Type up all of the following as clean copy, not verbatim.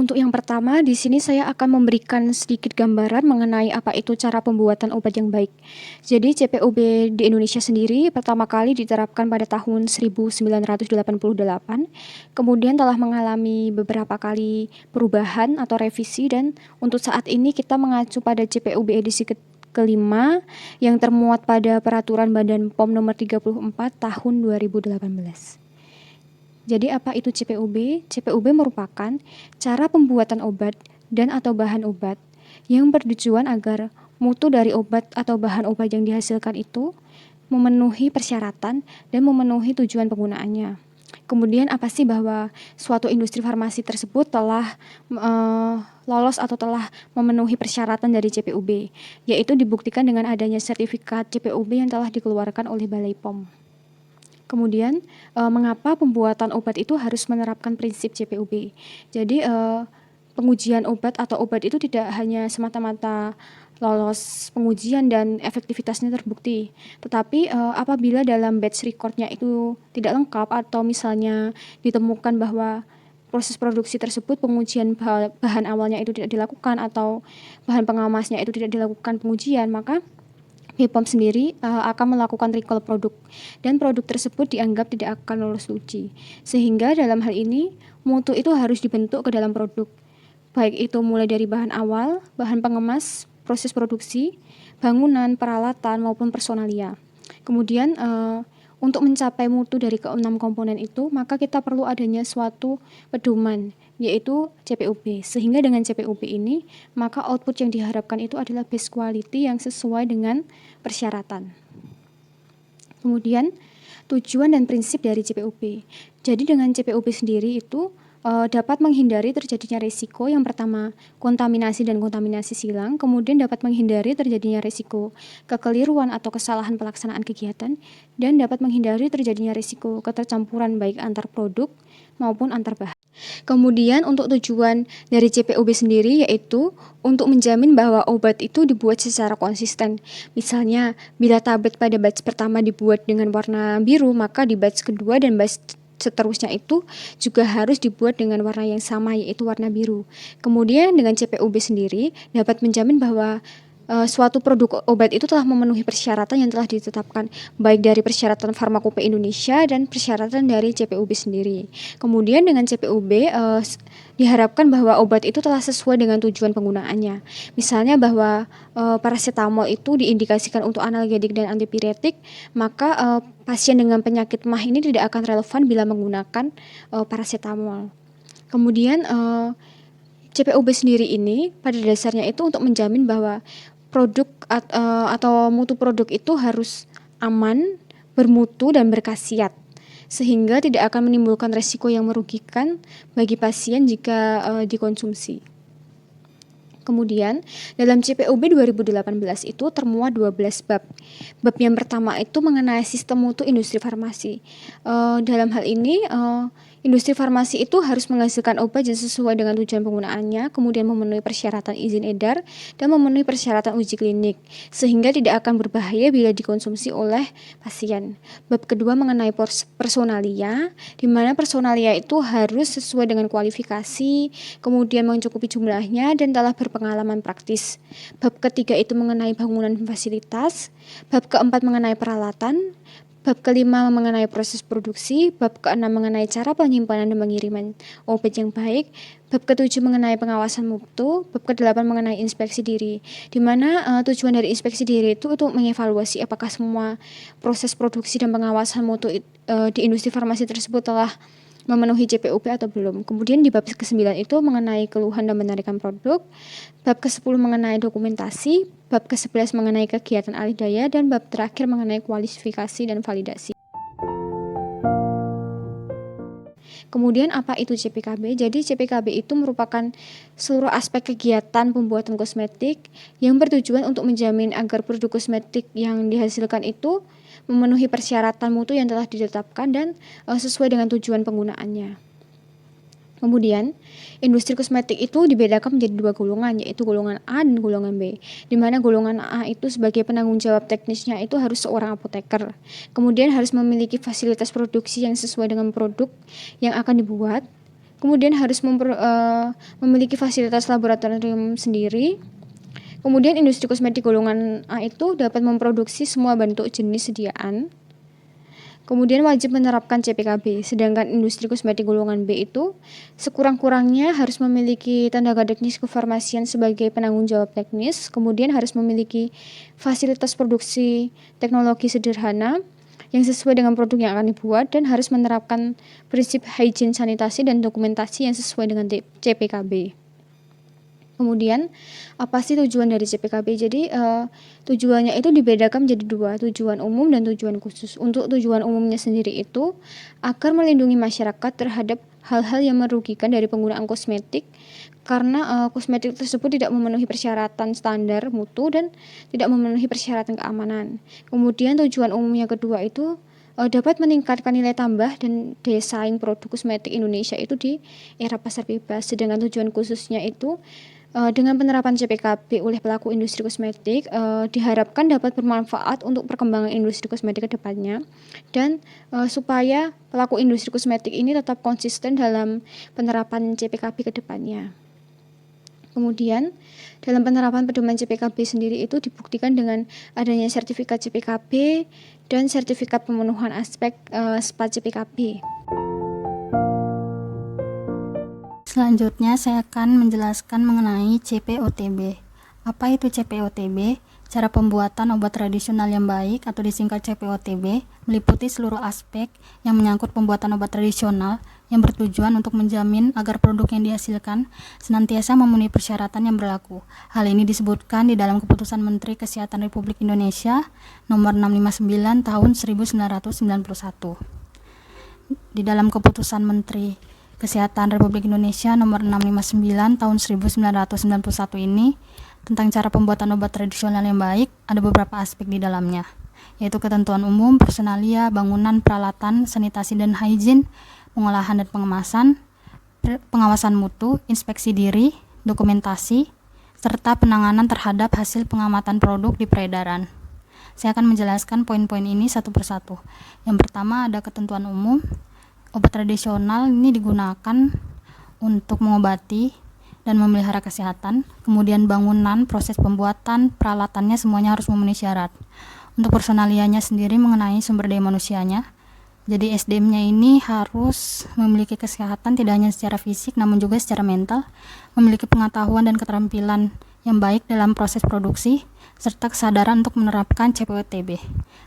Untuk yang pertama, di sini saya akan memberikan sedikit gambaran mengenai apa itu cara pembuatan obat yang baik. Jadi CPOB di Indonesia sendiri pertama kali diterapkan pada tahun 1988, kemudian telah mengalami beberapa kali perubahan atau revisi, dan untuk saat ini kita mengacu pada CPOB edisi kelima yang termuat pada Peraturan Badan POM nomor 34 tahun 2018. Jadi apa itu CPOB? CPOB merupakan cara pembuatan obat dan atau bahan obat yang bertujuan agar mutu dari obat atau bahan obat yang dihasilkan itu memenuhi persyaratan dan memenuhi tujuan penggunaannya. Kemudian apa sih bahwa suatu industri farmasi tersebut telah lolos atau telah memenuhi persyaratan dari CPOB, yaitu dibuktikan dengan adanya sertifikat CPOB yang telah dikeluarkan oleh Balai POM. Kemudian, mengapa pembuatan obat itu harus menerapkan prinsip CPOB? Jadi, pengujian obat atau obat itu tidak hanya semata-mata lolos pengujian dan efektivitasnya terbukti, tetapi apabila dalam batch record-nya itu tidak lengkap atau misalnya ditemukan bahwa proses produksi tersebut pengujian bahan awalnya itu tidak dilakukan atau bahan pengamasnya itu tidak dilakukan pengujian, maka BPOM sendiri akan melakukan recall produk dan produk tersebut dianggap tidak akan lolos uji. Sehingga dalam hal ini mutu itu harus dibentuk ke dalam produk. Baik itu mulai dari bahan awal, bahan pengemas, proses produksi, bangunan, peralatan maupun personalia. Kemudian untuk mencapai mutu dari keenam komponen itu, maka kita perlu adanya suatu pedoman, yaitu CPOB. Sehingga dengan CPOB ini, maka output yang diharapkan itu adalah best quality yang sesuai dengan persyaratan. Kemudian, tujuan dan prinsip dari CPOB. Jadi dengan CPOB sendiri itu dapat menghindari terjadinya risiko yang pertama kontaminasi dan kontaminasi silang, kemudian dapat menghindari terjadinya risiko kekeliruan atau kesalahan pelaksanaan kegiatan, dan dapat menghindari terjadinya risiko ketercampuran baik antar produk maupun antar bahan. Kemudian untuk tujuan dari CPOB sendiri yaitu untuk menjamin bahwa obat itu dibuat secara konsisten. Misalnya, bila tablet pada batch pertama dibuat dengan warna biru, maka di batch kedua dan batch seterusnya itu juga harus dibuat dengan warna yang sama, yaitu warna biru. Kemudian dengan CPOB sendiri dapat menjamin bahwa suatu produk obat itu telah memenuhi persyaratan yang telah ditetapkan, baik dari persyaratan Farmakope Indonesia dan persyaratan dari CPOB sendiri. Kemudian dengan CPOB diharapkan bahwa obat itu telah sesuai dengan tujuan penggunaannya. Misalnya bahwa paracetamol itu diindikasikan untuk analgetik dan antipiretik, maka pasien dengan penyakit MAH ini tidak akan relevan bila menggunakan paracetamol. Kemudian CPOB sendiri ini pada dasarnya itu untuk menjamin bahwa produk atau mutu produk itu harus aman, bermutu, dan berkhasiat, sehingga tidak akan menimbulkan resiko yang merugikan bagi pasien jika dikonsumsi. Kemudian, dalam CPOB 2018 itu termuat 12 bab. Bab yang pertama itu mengenai sistem mutu industri farmasi. Dalam hal ini, industri farmasi itu harus menghasilkan obat yang sesuai dengan tujuan penggunaannya, kemudian memenuhi persyaratan izin edar, dan memenuhi persyaratan uji klinik, sehingga tidak akan berbahaya bila dikonsumsi oleh pasien. Bab kedua mengenai personalia, di mana personalia itu harus sesuai dengan kualifikasi, kemudian mencukupi jumlahnya, dan telah berpengalaman praktis. Bab ketiga itu mengenai bangunan fasilitas, bab keempat mengenai peralatan, bab kelima mengenai proses produksi, bab keenam mengenai cara penyimpanan dan pengiriman obat yang baik, bab ketujuh mengenai pengawasan mutu, bab kedelapan mengenai inspeksi diri, di mana tujuan dari inspeksi diri itu untuk mengevaluasi apakah semua proses produksi dan pengawasan mutu di industri farmasi tersebut telah memenuhi CPOB atau belum. Kemudian di bab ke-9 itu mengenai keluhan dan penarikan produk, bab ke-10 mengenai dokumentasi, bab ke-11 mengenai kegiatan alih daya, dan bab terakhir mengenai kualifikasi dan validasi. Kemudian apa itu CPKB? Jadi CPKB itu merupakan seluruh aspek kegiatan pembuatan kosmetik yang bertujuan untuk menjamin agar produk kosmetik yang dihasilkan itu memenuhi persyaratan mutu yang telah ditetapkan dan sesuai dengan tujuan penggunaannya. Kemudian, industri kosmetik itu dibedakan menjadi dua golongan, yaitu golongan A dan golongan B. Di mana golongan A itu sebagai penanggung jawab teknisnya itu harus seorang apoteker. Kemudian harus memiliki fasilitas produksi yang sesuai dengan produk yang akan dibuat. Kemudian harus memiliki fasilitas laboratorium sendiri. Kemudian industri kosmetik golongan A itu dapat memproduksi semua bentuk jenis sediaan. Kemudian wajib menerapkan CPKB, sedangkan industri kosmetik golongan B itu sekurang-kurangnya harus memiliki tenaga teknis kefarmasian sebagai penanggung jawab teknis, kemudian harus memiliki fasilitas produksi teknologi sederhana yang sesuai dengan produk yang akan dibuat, dan harus menerapkan prinsip hygiene sanitasi dan dokumentasi yang sesuai dengan CPKB. Kemudian apa sih tujuan dari CPKB? Jadi tujuannya itu dibedakan menjadi dua, tujuan umum dan tujuan khusus. Untuk tujuan umumnya sendiri itu agar melindungi masyarakat terhadap hal-hal yang merugikan dari penggunaan kosmetik, karena kosmetik tersebut tidak memenuhi persyaratan standar mutu dan tidak memenuhi persyaratan keamanan. Kemudian tujuan umum yang kedua itu dapat meningkatkan nilai tambah dan daya saing produk kosmetik Indonesia itu di era pasar bebas. Sedangkan tujuan khususnya itu dengan penerapan CPKB oleh pelaku industri kosmetik diharapkan dapat bermanfaat untuk perkembangan industri kosmetik ke depannya, dan supaya pelaku industri kosmetik ini tetap konsisten dalam penerapan CPKB ke depannya. Kemudian dalam penerapan pedoman CPKB sendiri itu dibuktikan dengan adanya sertifikat CPKB dan sertifikat pemenuhan aspek SPA CPKB. Selanjutnya saya akan menjelaskan mengenai CPOTB. Apa itu CPOTB? Cara pembuatan obat tradisional yang baik atau disingkat CPOTB meliputi seluruh aspek yang menyangkut pembuatan obat tradisional yang bertujuan untuk menjamin agar produk yang dihasilkan senantiasa memenuhi persyaratan yang berlaku. Hal ini disebutkan di dalam Keputusan Menteri Kesehatan Republik Indonesia Nomor 659 Tahun 1991. Di dalam Keputusan Menteri Kesehatan Republik Indonesia Nomor 659 Tahun 1991 ini tentang cara pembuatan obat tradisional yang baik, ada beberapa aspek di dalamnya, yaitu ketentuan umum, personalia, bangunan, peralatan, sanitasi dan hygiene, pengolahan dan pengemasan, pengawasan mutu, inspeksi diri, dokumentasi, serta penanganan terhadap hasil pengamatan produk di peredaran. Saya akan menjelaskan poin-poin ini satu persatu. Yang pertama ada ketentuan umum. Obat tradisional ini digunakan untuk mengobati dan memelihara kesehatan. Kemudian bangunan, proses pembuatan, peralatannya semuanya harus memenuhi syarat. Untuk personalianya sendiri mengenai sumber daya manusianya, jadi SDM-nya ini harus memiliki kesehatan tidak hanya secara fisik namun juga secara mental, memiliki pengetahuan dan keterampilan yang baik dalam proses produksi, serta kesadaran untuk menerapkan CPOTB.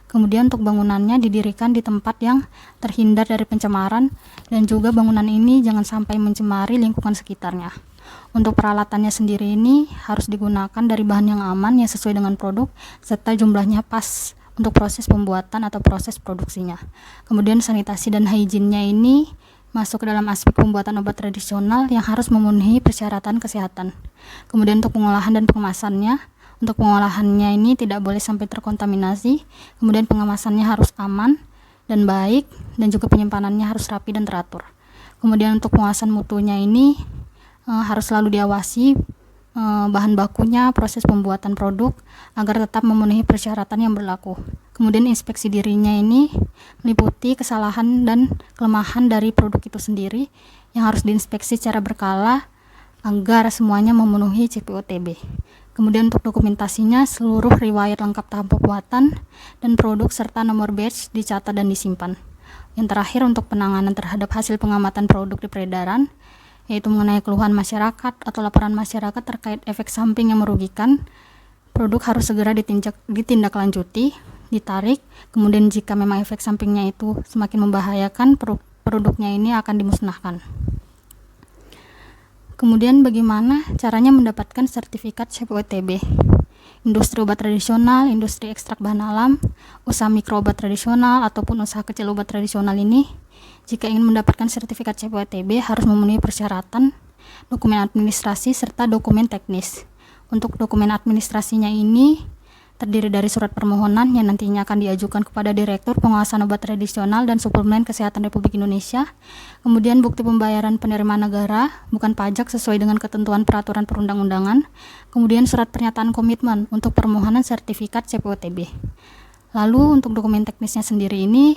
Kemudian untuk bangunannya didirikan di tempat yang terhindar dari pencemaran, dan juga bangunan ini jangan sampai mencemari lingkungan sekitarnya. Untuk peralatannya sendiri ini harus digunakan dari bahan yang aman yang sesuai dengan produk, serta jumlahnya pas untuk proses pembuatan atau proses produksinya. Kemudian sanitasi dan hygiene-nya ini masuk ke dalam aspek pembuatan obat tradisional yang harus memenuhi persyaratan kesehatan. Kemudian untuk pengolahan dan pengemasannya, untuk pengolahannya ini tidak boleh sampai terkontaminasi, kemudian pengemasannya harus aman dan baik, dan juga penyimpanannya harus rapi dan teratur. Kemudian untuk pengawasan mutunya ini harus selalu diawasi bahan bakunya, proses pembuatan produk agar tetap memenuhi persyaratan yang berlaku. Kemudian inspeksi dirinya ini meliputi kesalahan dan kelemahan dari produk itu sendiri yang harus diinspeksi secara berkala agar semuanya memenuhi CPOTB. Kemudian untuk dokumentasinya, seluruh riwayat lengkap tahap pembuatan dan produk serta nomor batch dicatat dan disimpan. Yang terakhir untuk penanganan terhadap hasil pengamatan produk di peredaran, yaitu mengenai keluhan masyarakat atau laporan masyarakat terkait efek samping yang merugikan, produk harus segera ditindaklanjuti, ditarik, kemudian jika memang efek sampingnya itu semakin membahayakan, produknya ini akan dimusnahkan. Kemudian bagaimana caranya mendapatkan sertifikat CPOTB? Industri obat tradisional, industri ekstrak bahan alam, usaha mikro obat tradisional, ataupun usaha kecil obat tradisional ini, jika ingin mendapatkan sertifikat CPOTB harus memenuhi persyaratan, dokumen administrasi, serta dokumen teknis. Untuk dokumen administrasinya ini terdiri dari surat permohonan yang nantinya akan diajukan kepada Direktur Pengawasan Obat Tradisional dan Suplemen Kesehatan Republik Indonesia, kemudian bukti pembayaran penerimaan negara, bukan pajak sesuai dengan ketentuan peraturan perundang-undangan, kemudian surat pernyataan komitmen untuk permohonan sertifikat CPOTB. Lalu untuk dokumen teknisnya sendiri ini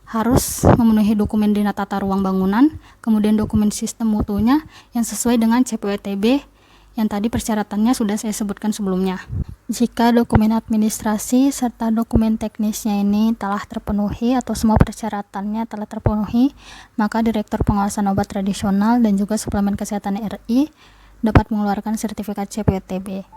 harus memenuhi dokumen Dina Tata Ruang Bangunan, kemudian dokumen sistem mutunya yang sesuai dengan CPWTB yang tadi persyaratannya sudah saya sebutkan sebelumnya. Jika dokumen administrasi serta dokumen teknisnya ini telah terpenuhi atau semua persyaratannya telah terpenuhi, maka Direktur Pengawasan Obat Tradisional dan juga Suplemen Kesehatan RI dapat mengeluarkan sertifikat CPWTB.